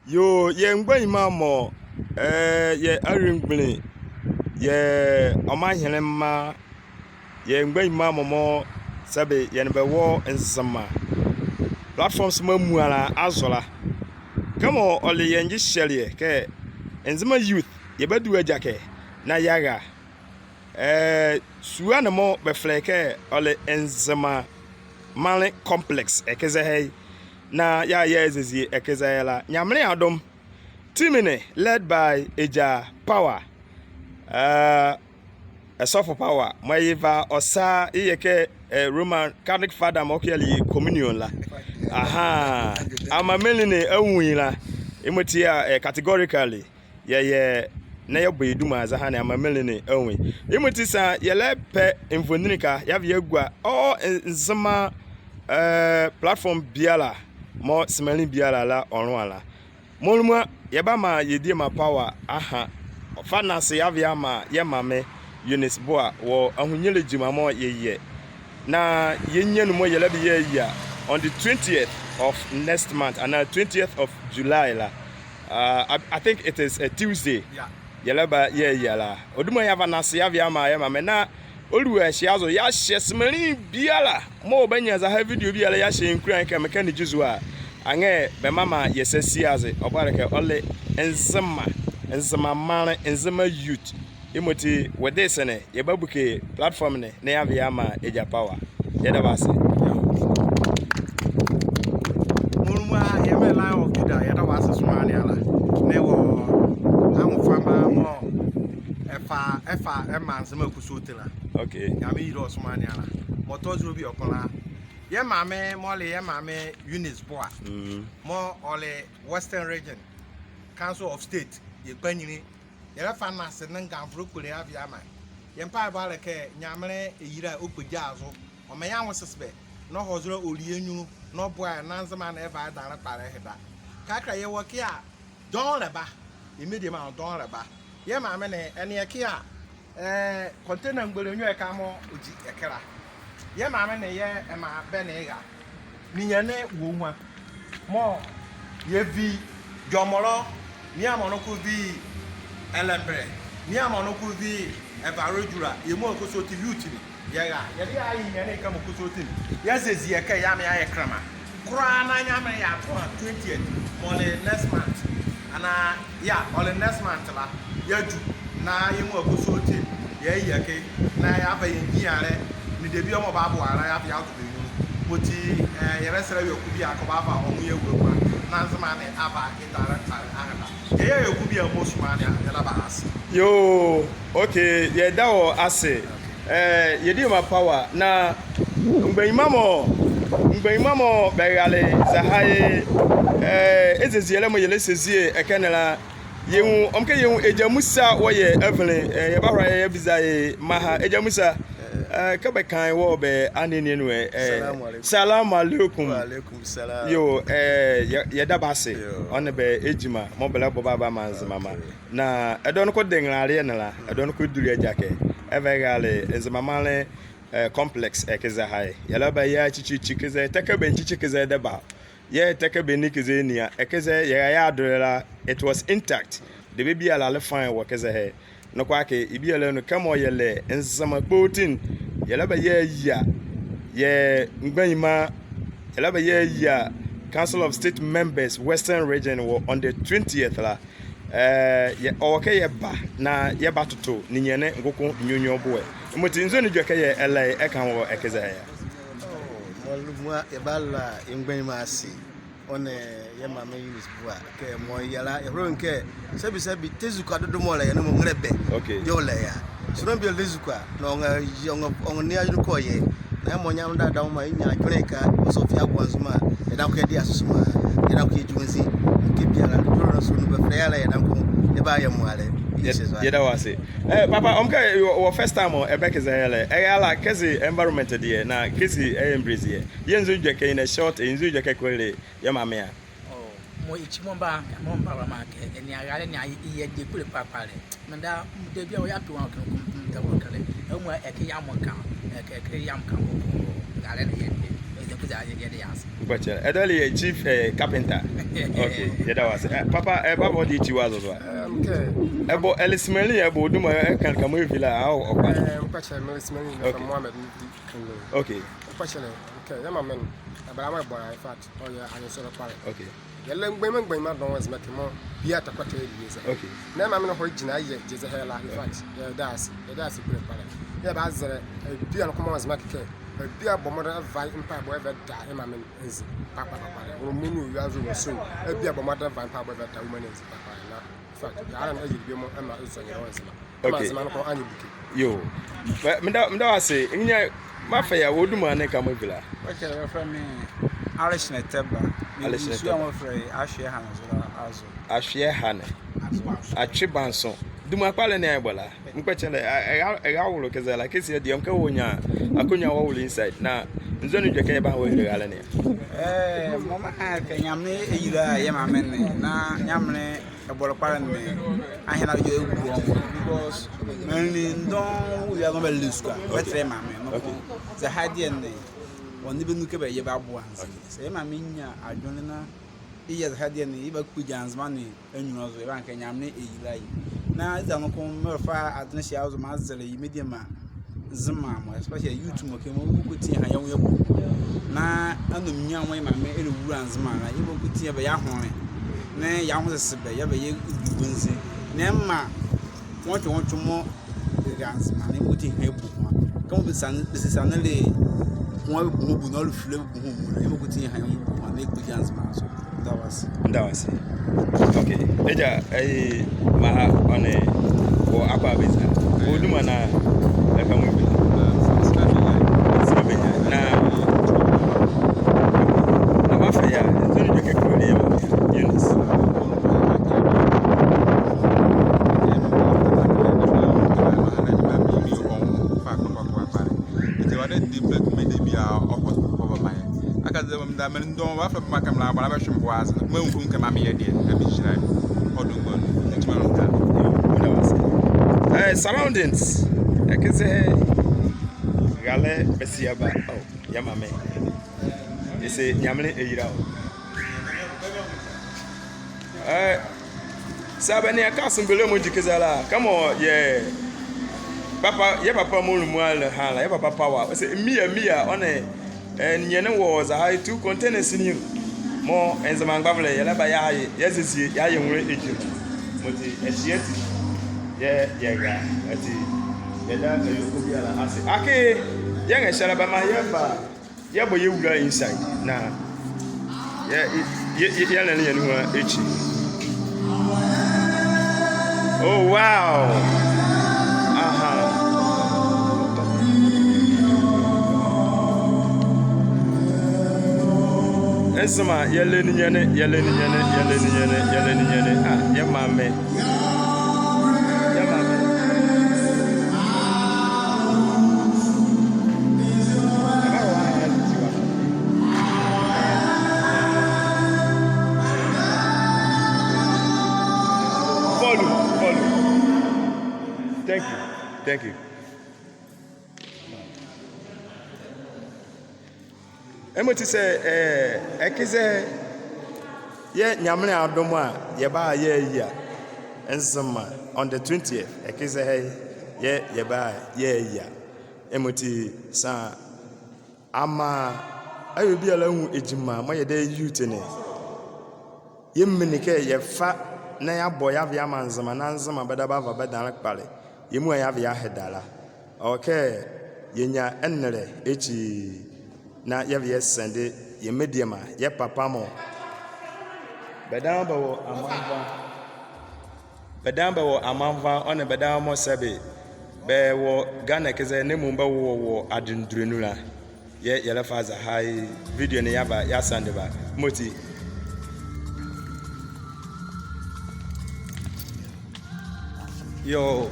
Yo, ye ngba imamo ye aringbin ye omanhelema ye ngba imamo mo sabe ye nbe wo nsama platforms mamuala azola kamo ole ye nji shelie ke enzima youth ye bedu ajake na yaga suwa na mo be fleke ole enzima mali complex ekeze hey na ya ezezi ekezayela nyamre adom timine led by Eja Power a soft power maiva osa iyeke Roman Catholic father mokeli communion la aha ama meline awuila emotia categorically ye na ye boyeduma za ha na ama meline awun emotisa ye lepe infonika ya vie gua o nzema platform biala mo smelling biala la onwa la moluma yeba ma yedie ma power aha finance yavia ma ye mame Eunice Boa wo ahunyele jima mo ye na yenye no mo yele bi ye ya on the 20th of next month and 20th of July la I think it is a Tuesday yele ba ye ya la oduma ya finance yavia ma ye mame na oluwa shiazo ya hye smelling biala mo banya za ha video biala ya hye nkran ka mechanic juzu a ange be mama yesesi aze obareke ole enzema mane enzema youth imoti wedesene yebabuke platform ne na ya ma Eja Power yeda base mulumwa yeme line of Judah yeda base sumani ala ne wo amfama mo efa emansema kusotela okay yami yiro sumani ala motozo bi okola ye mame mole ye mame Eunice Boa mo ole Western Region Council of State ye gbanyini ye finance nanga vrokule avia ma ye mpa ba leke nyamre eyira okpegya azo o me yan wosesbe no hozro olienyu no boa nanzema na eba dara pare heda kakra ye woki a don leba immediate ma don leba ye mame ne ene ye ki a container ngbelenyu e ka mo oji ekera ye mame ne ye ema benega ninyane wo nwa mo ye vi jomoro ni amonoku vi elembre ni amonoku vi ebarojura ye mo okosoti youth ni ye ga ye dia ayi nyane ka mo kosoti ye zezi ye ka ya me aye krama kura na nyame ya to 20th mo le next month ana ya ole next month la ye ju na ye mo okosoti ye ye ke na ya ba ye nyiare ni debi omo ba bo ara ya bia to be nu moti ye resere we okubi akoba ba omu ye wura na nzema ne aba idara ara ye okubi amosuma ne ya ba as yo okay ye dawo ase yedi ma Power na mgbeimamo begale zahaye ezeziele mo yele sezie ekenela yewu omke yewu Eja Musa woye Evelyn ye bahra ye bizaye maha Eja Musa kabe kan wo be anene no salamu alaikum wa alaikum salam yo ye dabase on be ejima mo bele boba ba manzi mama na edon ko dengrare na la edon ko duri ajake evegale enzimamale complex ekeza hai yala ba ya chichi keze takabe chichi keze deba ye takabe nikize nia ekeze ya adorela it was intact the baby ala le fine wo keze he no kwa ke ibiele no kamo yele enzama potin yala ba ye ngbanima yala ba ya Council of State Members Western Region on the 20th la ye okay ye ba na ye batoto ni nyene ngoko nyonyo boe moti nzo ni dweke ye ele e kan wo ekeza ya molumwa e bala ngbanima asi one ye mame Eunice Boa ke mo yala e ro nke sebi tezuka dodo mo la ye no mo ngrebe okay yo la ya so bi lezuka no on ni ayu ko ye na mo nyam da da mo nya dweka so fi agwanzuma e da ko ye dia susuma e da ko ye junzi ke biara do no so no be frela ye da ko e ba ye mo ale ye da wase papa omka your first time o ebekeza hele e ala kezi environment de na kezi embrace ye yenzu dweke in a short yenzu dweke kwele ye mame a mo ichimomba momba make eni agale ni iye de kule papale manda de bia o ya to an kan ta wo kale e mo e ke yam kan e ke yam kan wo gale ne ye kuza ye de yas Mpacha edali chief carpenter okay yeda was papa baba di chi was so Okay. ebo elismeli ebo duma kan kamo villa how okwa Mpacha Melismani from Mohammed Mudi. okay Mpacha okay, ya man. Abara boy in fact. Oh yeah, I saw the part. okay Yalla ngbe ma don was make mo bia ta kwata ebieza. okay Na ma me no ho gina ye jeze hela in fact. Yeah, that's good part. Yeah, ba zere bia no come was make ke. Bia bomoda vai impa boy ever die ma me nzi. Papa. Wo munu ya zo so. Bia bomoda vai impa boy ever die woman nzi papa na. In fact, ya na eji bi mo ama so nyere wansi ma. Okay. Ma ko anyi buki. yo mda wase nya mafaya woduma ne kamo villa Okay, from me, Alice Neteba. Alice Neteba. I'm afraid Ashia Hanzo. ahwe hane atwebanso duma kwale ne ebola mpechele awulo kezela kesi de yonka wonya akonya wawulo inside na nzonu dweka ba wo regale ne Mama ka nyamne eyira ye mamen na nyamne ebola kwale ne ahina jo egwu because many don we are going to lose ka betre mamen no the hardie ne woni be nuke be ye ba bo anse se mamen nya adwone na iya hardie ne iba kujans mane enwuro zo ba nka nyamne eyira yi na za no ko mefa adne sia zo ma zele yi medium zima mo especially YouTube mo ke mo kuti ha yawo yabu na anum nya mo ma me ere wura nzima na ibo kuti be ya hore na ya ho se be ya be ye gunzi na ma wonto mo gans ma na kuti ha ebu ko mo bisan le mo bu no lu fle bu mo na ibo kuti ha yawo yabu ma na kuti gans ma so that was okay eja ma one wo apa beza woduma na kamo villa na mafaya nzonu dweka kwale ya Eunice surroundings ekeze gale besiaba oh yamame ese nyamle eyira o sabani akasun bele mo jikezala kamo ye papa mo lumwala hala ye papa power ese mia one nyene wo za hai two containers ni mo enzama ngavle yela ba ya yesisi ya ye nwure eji moti esieti ye ga ati yeda ko bi ala ase ake ye nga shara ba ma ye bo ye wura inside na ye na ne nuwa echi oh wow aha esma yele ni nyene ah ye mame Thank you. Emoti say ekize ye nyamne adomo a ye ba ye yi a ensema on the 20th ekize ye ba ye yi a emoti sa ama ayo bi ala hu ejima ma ye de youth ne ye mmenike ye fa na ya boy avia manzama na nzama beda ba va beda kpale yemu ya avia hedala okay yenya enere echi na ye sende ye medium ye papa mo bedamba wo amanva one bedamba mo sebe be wo Ghana keze ne mumba wo adindrenula ye la faza high video ne ya sande ba moti yo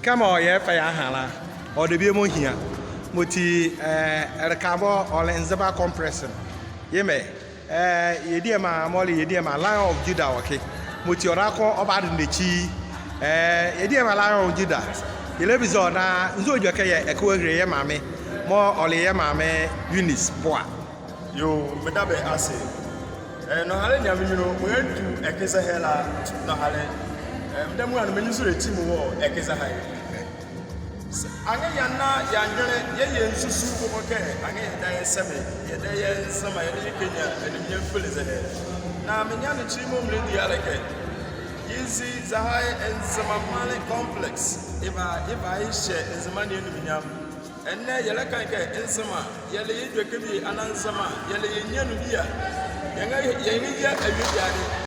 kama ye fa ya hala o de bi mo hia moti rekabo ole nzeba compression yeme yedi ma moli yedi ma Lion of Judah okay moti ora ko oba de nechi yedi ma Lion of Judah yele bizo na nzo odwa ke ye ekwe hre ye mame mo ole ye mame Eunice boa yo medabe ase no hale nyame nyino mo edu ekeza hela no hale mdamu anu menyu so reti mu wo ekeza hai anye yana yanjere ye nsusu ko ke anye da yeseme ye da yensama ye de Kenya enimye mfuleze he na menya no chiri mo mre di aleke yizi zahai ensama male complex iba ishe enzamani eniminyam enne yele kan ke ensama yele yedwe kebi anansama yele yenyanu bia yenga yenga awie biade